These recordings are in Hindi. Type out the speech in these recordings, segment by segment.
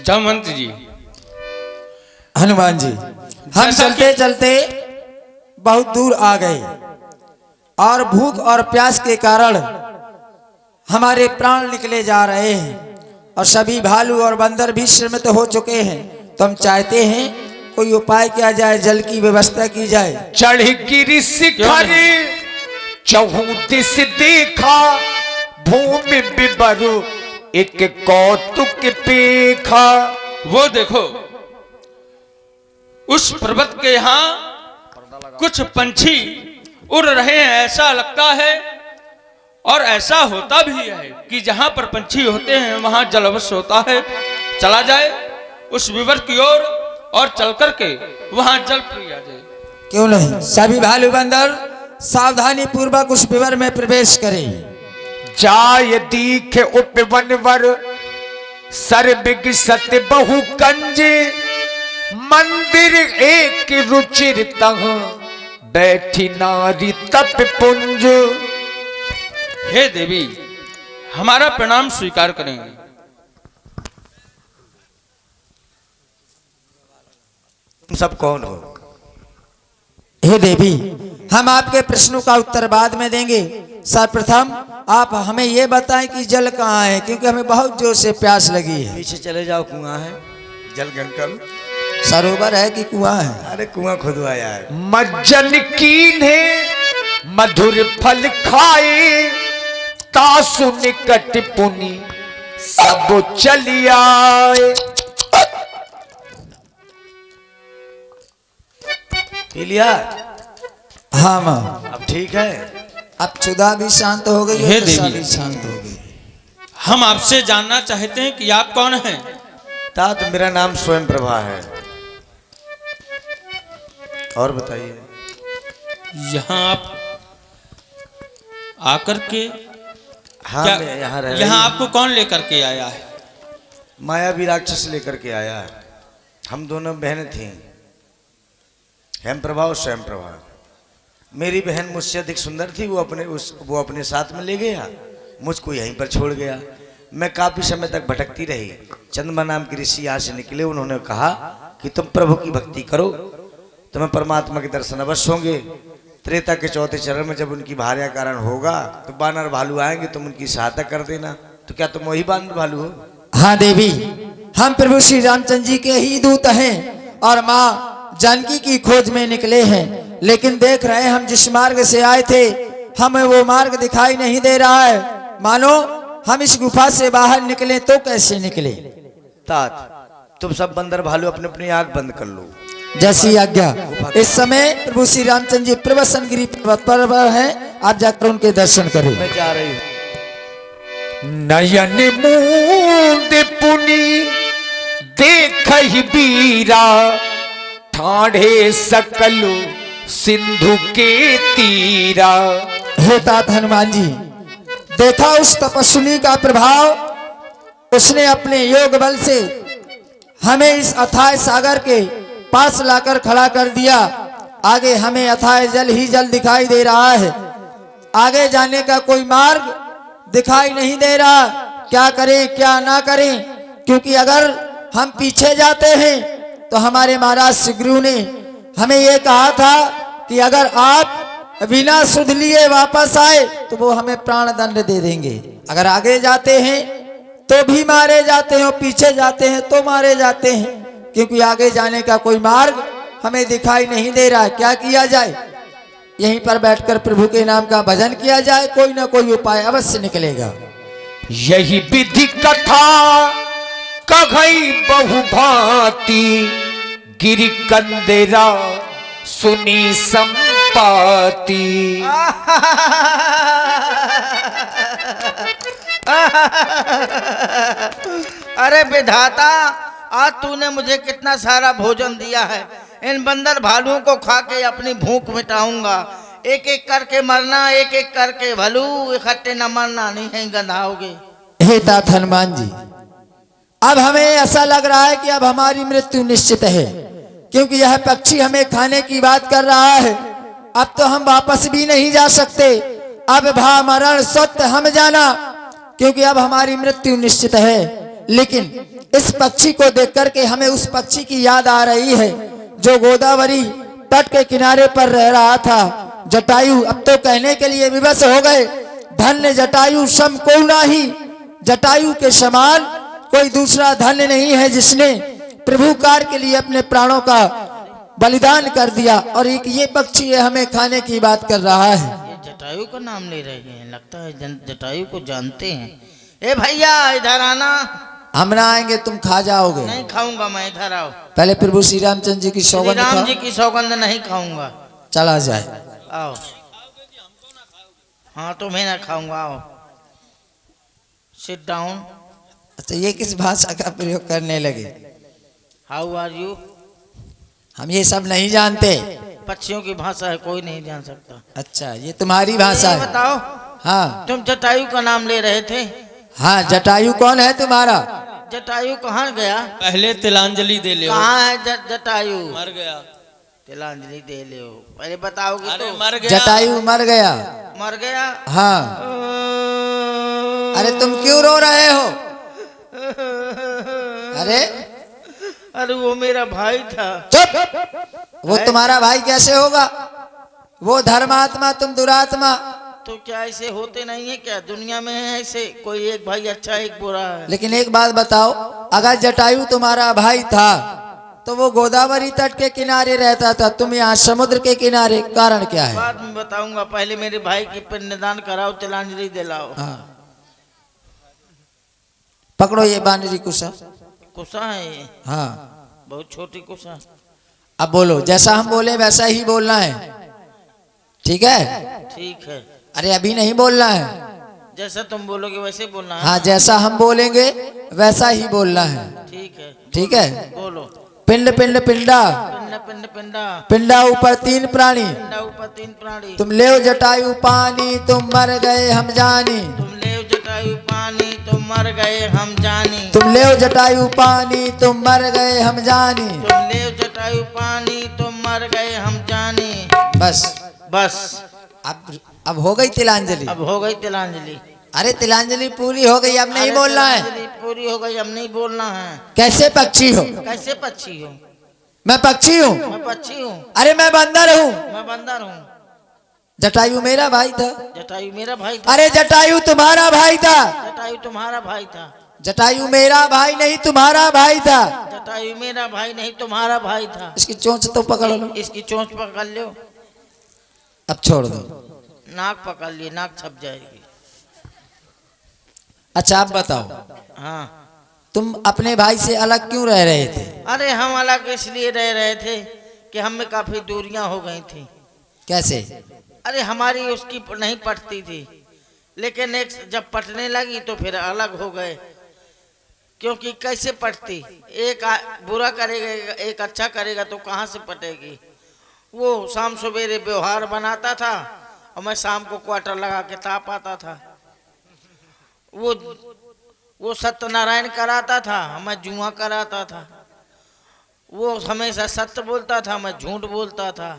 जामवंत जी। हनुमान जी, हम चलते चलते बहुत दूर आ गए और भूख और प्यास के कारण हमारे प्राण निकले जा रहे हैं और सभी भालू और बंदर भी श्रमित हो चुके हैं। तो हम चाहते हैं कोई उपाय किया जाए, जल की व्यवस्था की जाए। चढ़ गिरी शिखर चहु दिस देखा, भूमि बिबरु एक कौतुक पेखा। वो देखो उस पर्वत के यहाँ कुछ पंछी उड़ रहे हैं, ऐसा लगता है और ऐसा होता भी है कि जहां पर पंछी होते हैं वहां जल अवश्य होता है। चला जाए उस विवर की ओर और चल करके वहां जल पिया जाए। क्यों नहीं, सभी भालू बंदर सावधानी पूर्वक उस विवर में प्रवेश करें। जाय दीखे उपवनवर सर्बिग सत बहु कंज, मंदिर एक रुचिर तह बैठी नारी तप पुंज। हे देवी, हमारा प्रणाम स्वीकार करेंगे। तुम सब कौन हो? हे देवी, हम आपके प्रश्नों का उत्तर बाद में देंगे। सर्वप्रथम आप हमें ये बताएं कि जल कहाँ है, क्योंकि हमें बहुत जोर से प्यास लगी है। पीछे चले जाओ, कुआं है। जल गंगल सरोवर है कि कुआं है? अरे कुआं खुदवाया है। मज्जन कीन्हे मधुर फल खाए, तासु निकट पुनि सब चली आए। पी लिया? हाँ माँ, अब ठीक है। अब क्षुधा भी शांत हो गई हे और तृष्णा देवी, भी शांत हो गई। हम आपसे जानना चाहते हैं कि आप कौन हैं? तात, मेरा नाम स्वयं प्रभा है। और बताइए। यहाँ आप आकर के हाँ, क्या मैं यहाँ रह यहाँ आपको कौन लेकर के आया है? मायावी राक्षस लेकर के आया है। हम दोनों बहनें थीं, हेम प्रभा और स्वयं प्रभा। मेरी बहन मुझसे अधिक सुंदर थी, वो अपने साथ में ले गया, मुझको यहीं पर छोड़ गया। मैं काफी समय तक भटकती रही। चंद्रमा नाम के ऋषि यहाँ से निकले, उन्होंने कहा कि तुम प्रभु की भक्ति करो, तुम्हें परमात्मा के दर्शन अवश्य होंगे। त्रेता के चौथे चरण में जब उनकी भार्या कारण होगा तो बानर भालू आएंगे, तुम उनकी सहायता कर देना। तो क्या तुम वही बानर भालू हो? हाँ देवी, हम प्रभु श्री रामचंद्र जी के ही दूत हैं और माँ जानकी की खोज में निकले हैं। लेकिन देख रहे हैं हम जिस मार्ग से आए थे, हमें वो मार्ग दिखाई नहीं दे रहा है। मानो हम इस गुफा से बाहर निकले तो कैसे निकले? तात, तुम सब बंदर भालू अपने अपनी आंख बंद कर लो। जैसी आज्ञा। इस समय प्रभु श्री रामचंद्र जी प्रवसन गिरी पर्वत पर हैं, आप जाकर उनके दर्शन करें। मैं जा रही हूँ। नयन मूंद पुनि देख ही बीरा, ठाढ़े सकलु सिंधु के तीरा। हे तात हनुमान जी, देखा उस तपस्विनी का प्रभाव, उसने अपने योग बल से हमें इस अथाह सागर के पास लाकर खड़ा कर दिया। आगे हमें अथाह जल ही जल दिखाई दे रहा है, आगे जाने का कोई मार्ग दिखाई नहीं दे रहा। क्या करें क्या ना करें, क्योंकि अगर हम पीछे जाते हैं तो हमारे महाराज सुग्रीव ने हमें यह कहा था कि अगर आप बिना सुध लिए वापस आए तो वो हमें प्राण दंड दे देंगे। अगर आगे जाते हैं तो भी मारे जाते हैं और पीछे जाते हैं तो मारे जाते हैं, क्योंकि आगे जाने का कोई मार्ग हमें दिखाई नहीं दे रहा है। क्या किया जाए? यहीं पर बैठकर प्रभु के नाम का भजन किया जाए, कोई ना कोई उपाय अवश्य निकलेगा। यही विधि कथा कघई बहु भांति, गिरि कंदेरा सुनी संपाति। अरे विधाता, आज तूने मुझे कितना सारा भोजन दिया है। इन बंदर भालुओं को खा के अपनी भूख मिटाऊंगा। एक एक करके मरना, एक एक करके भलू, इकट्ठे न मरना, नहीं है गंधाओगे। हे तात हनुमान जी, अब हमें ऐसा लग रहा है कि अब हमारी मृत्यु निश्चित है, क्योंकि यह पक्षी हमें खाने की बात कर रहा है। अब तो हम वापस भी नहीं जा सकते। अब भा मरण सत्य हम जाना, क्योंकि अब हमारी मृत्यु निश्चित है। लेकिन इस पक्षी को देख करके हमें उस पक्षी की याद आ रही है जो गोदावरी तट के किनारे पर रह रहा था। जटायु अब तो कहने के लिए विवश हो गए, धन्य जटायु सम को नाही, जटायु के समान कोई दूसरा धन्य नहीं है जिसने प्रभु कार्य के लिए अपने प्राणों का बलिदान कर दिया। और एक ये पक्षी है हमें खाने की बात कर रहा है। ये जटायु का नाम ले रहे हैं, लगता है जटायु को जानते हैं। ए भैया इधर आना। हम ना आएंगे तुम खा जाओगे। नहीं खाऊंगा मैं, इधर आओ। पहले प्रभु श्री रामचंद्र जी की श्री सौगंध राम खाओ। जी की सौगंध नहीं खाऊंगा। चला जाए। आओ। हाँ तुम्हें ना खाऊंगा, आओ सिट डाउन। अच्छा ये किस भाषा का प्रयोग करने लगे? How are you? हम ये सब नहीं जानते। पक्षियों की भाषा है, कोई नहीं जान सकता। अच्छा ये तुम्हारी भाषा ये है? बताओ, हाँ तुम जटायु का नाम ले रहे थे। हाँ जटायु कौन है तुम्हारा? जटायु कहाँ गया? पहले तिलांजलि दे ले। कहाँ है जटायु? मर गया। तिलांजलि दे ले, पहले बताओगे अरे तो। मर गया। जटायु मर गया। मर गया? हाँ। अरे तुम क्यों रो रहे हो? अरे अरे वो मेरा भाई था। चुप! वो तुम्हारा भाई कैसे होगा? वो धर्मात्मा तुम दुरात्मा। तो क्या ऐसे होते नहीं है क्या? दुनिया में है ऐसे, कोई एक भाई अच्छा एक बुरा है। लेकिन एक बात बताओ, अगर जटायु तुम्हारा भाई था तो वो गोदावरी तट के किनारे रहता था, तुम यहाँ समुद्र के किनारे, कारण क्या है? बाद में बताऊंगा, पहले मेरे भाई की पिंडदान कराओ, तिलांजलि दिलाओ। हाँ। पकड़ो ये बानरी कुशा। कुशा है ये? हाँ। बहुत छोटी कुशा। अब बोलो, जैसा हम बोले वैसा ही बोलना है, ठीक है? ठीक है। अरे अभी नहीं बोलना है। जैसा तुम बोलोगे वैसे बोलना है। हाँ जैसा हम बोलेंगे वैसा ही बोलना है, ठीक है। ठीक है? बोलो। पिंड पिंड पिंडा, पिंडा पिंड पिंडा, पिंडा ऊपर तीन प्राणी, पिंडा ऊपर तीन प्राणी। तुम ले जटायु पानी, तुम मर गए हम जानी। तुम ले जटायु पानी, तुम मर गए हम जानी। तुम ले जटायु पानी, तुम मर गए हम जानी। तुम ले जटायु पानी, तुम मर गए हम जानी। बस बस अब हो गई तिलांजलि। अब हो गई तिलांजलि। अरे तिलांजलि पूरी हो गई, अब नहीं अरे बोलना है। तिलांजलि पूरी हो गई, अब नहीं बोलना है। कैसे पक्षी हो? कैसे पक्षी हो? मैं पक्षी हूँ? मैं पक्षी हूँ। अरे मैं बंदर हूँ। मैं बंदर हूँ। जटायु मेरा भाई था। जटायु मेरा भाई था। अरे जटायु तुम्हारा भाई था। जटायु तुम्हारा भाई था। जटायु मेरा भाई नहीं तुम्हारा भाई था। जटायु मेरा भाई नहीं तुम्हारा भाई था। इसकी चोंच तो पकड़ लो। इसकी चोंच पकड़ लो। अब छोड़ दो। नाक पकड़ लिए, नाक छप जाएगी। अच्छा आप बताओ, हाँ। तुम अपने भाई से अलग क्यों रह रहे थे? अरे हम अलग इसलिए रह रहे थे कि हम में काफी दूरियां हो गई थी। कैसे? अरे हमारी उसकी नहीं पटती थी, लेकिन एक जब पटने लगी तो फिर अलग हो गए। क्योंकि कैसे पटती? एक बुरा करेगा, एक अच्छा करेगा तो कहाँ से पटेगी? वो शाम सवेरे व्यवहार बनाता था और मैं शाम को क्वार्टर लगा के ताप आता था। वो सत्यनारायण कराता था, मैं जुआ कराता था। वो हमेशा सत्य बोलता था, मैं झूठ बोलता था।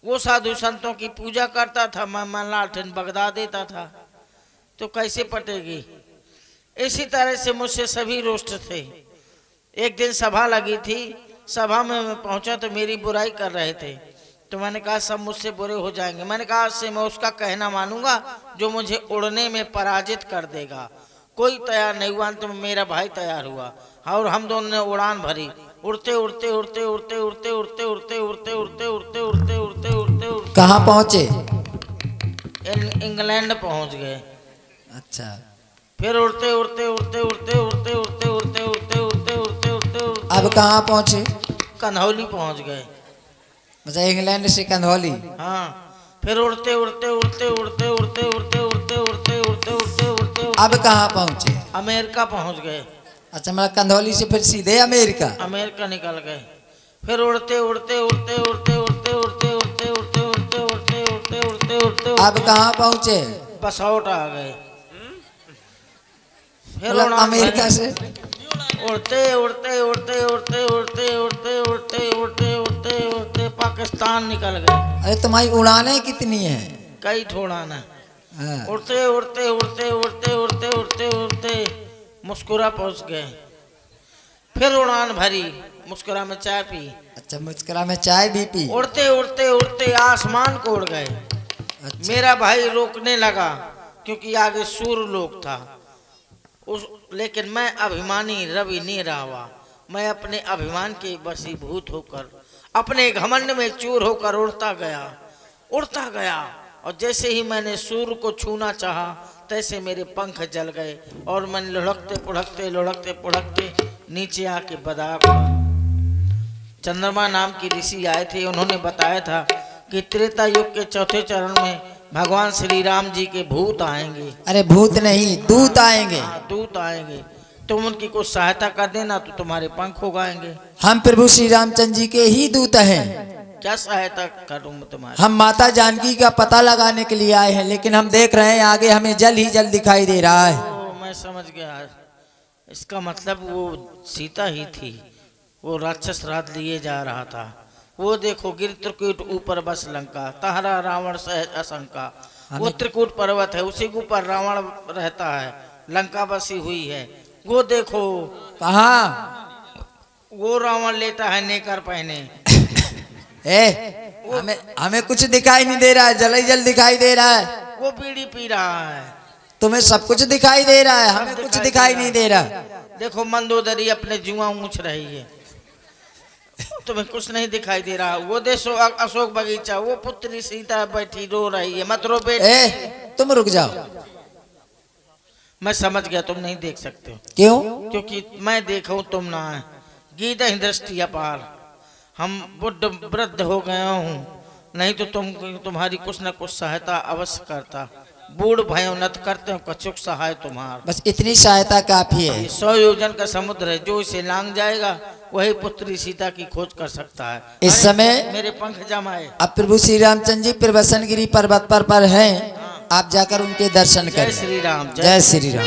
वो साधु संतों की पूजा करता था, मैं लालटेन बगदा देता था। तो कैसे पटेगी? इसी तरह से मुझसे सभी रोस्ट थे। एक दिन सभा लगी थी, सभा में मैं पहुंचा तो मेरी बुराई कर रहे थे। तो मैंने कहा सब मुझसे बुरे हो जाएंगे। मैंने कहा आज से मैं उसका कहना मानूंगा जो मुझे उड़ने में पराजित कर देगा। कोई तैयार नहीं हुआ, तो मेरा भाई तैयार हुआ और हम दोनों ने उड़ान भरी। उड़ते उड़ते उड़ते उड़ते उड़ते उड़ते उड़ते उड़ते उड़ते उड़ते उड़ते उड़ते उड़ते उड़ते कहाँ पहुँचे? इंग्लैंड पहुंच गए। अच्छा। फिर उड़ते उड़ते उड़ते उड़ते उड़ते उड़ते उड़ते उड़ते उड़ते उड़ते उड़ते अब कहाँ पहुँचे? कन्हौली पहुंच गए। अच्छा इंग्लैंड से कंधौली। हाँ। फिर उड़ते उड़ते उड़ते उड़ते उड़ते उड़ते उड़ते उड़ते उड़ते उड़ते उड़ते अब कहाँ पहुँचे? अमेरिका पहुंच गए। अच्छा मतलब कंधौली से फिर सीधे अमेरिका? अमेरिका निकल गए। फिर उड़ते उड़ते उड़ते उड़ते उड़ते उड़ते उड़ते उड़ते उड़ते उड़ते उड़ते उड़ते उड़ते अब कहाँ पहुँचे? बसौट आ गए। फिर मतलब उड़ान अमेरिका भरी। से उड़ते उड़ते उड़ते उड़ते उड़ते उड़ते उड़ते उड़ते उड़ते उड़ते पाकिस्तान निकल गए। अरे तुम्हारी उड़ानें कितनी है? कई ठोड़ाना। हाँ। उड़ते उड़ते उड़ते उड़ते उड़ते उड़ते उड़ते मुस्कुरा पहुंच गए, फिर उड़ान भरी, मुस्कुरा में चाय पी, अच्छा मुस्कुरा में चाय भी पी। उड़ते उड़ते उड़ते आसमान को उड़ गए। अच्छा। मेरा भाई रोकने लगा क्योंकि आगे सूर्य लोक था लेकिन मैं अभिमानी रवि नहीं रहा। मैं अपने अभिमान के वशीभूत होकर, अपने घमंड में चूर होकर उड़ता गया और जैसे ही मैंने सूर्य को छूना चाहा तैसे मेरे पंख जल गए और मैं लुढ़कते पुढ़कते नीचे आके बदा पड़ा। चंद्रमा नाम की ऋषि आए थे, उन्होंने बताया था कि त्रेता युग के चौथे चरण में भगवान श्री राम जी के भूत आएंगे। अरे भूत नहीं, दूत आएंगे। दूत आएंगे, तुम उनकी कुछ सहायता कर देना तो तुम्हारे पंख उगाएंगे। हम प्रभु श्री रामचंद्र जी के ही दूत हैं। क्या सहायता करूं मैं तुम्हारी? हम माता जानकी का पता लगाने के लिए आए हैं, लेकिन हम देख रहे हैं आगे हमें जल ही जल दिखाई दे रहा है। ओ, मैं समझ गया, इसका मतलब वो सीता ही थी, वो राक्षस रात लिए जा रहा था। वो देखो गिर त्रिकूट ऊपर बस लंका, तहरा रावण सहज आशंका। वो त्रिकूट पर्वत है, उसी के ऊपर रावण रहता है, लंका बसी हुई है। वो देखो कहाँ? वो रावण लेता है नेकर पहने। हमें कुछ दिखाई नहीं दे रहा है, जल ही जल दिखाई दे रहा है। वो बीड़ी पी रहा है। तुम्हें सब कुछ दिखाई दे रहा है, हमें कुछ दिखाई नहीं दे रहा। देखो मंदोदरी अपने जुआ ऊंच रही है, तुम्हें कुछ नहीं दिखाई दे रहा। वो देखो अशोक बगीचा, वो पुत्री सीता बैठी रो रही है। मत रो बेटी, तुम रुक जाओ। मैं समझ गया तुम नहीं देख सकते हो। क्यों? क्योंकि मैं देखूं तुम ना है। गीत ही दृष्टि अपार, हम बुढ़ वृद्ध हो गया हूँ, नहीं तो तुम्हारी कुछ न कुछ सहायता अवश्य करता। बूढ़ भयो नत करते हो, कछुक सहाय तुम्हार। बस इतनी सहायता काफी है। 100 योजन का समुद्र है, जो इसे लांग जाएगा वही पुत्री सीता की खोज कर सकता है। इस समय मेरे पंख जमाए। अब प्रभु श्री रामचंद्र जी प्रवसन गिरी पर्वत पर हैं, आप जाकर उनके दर्शन करें। जय श्री राम। जय श्री राम।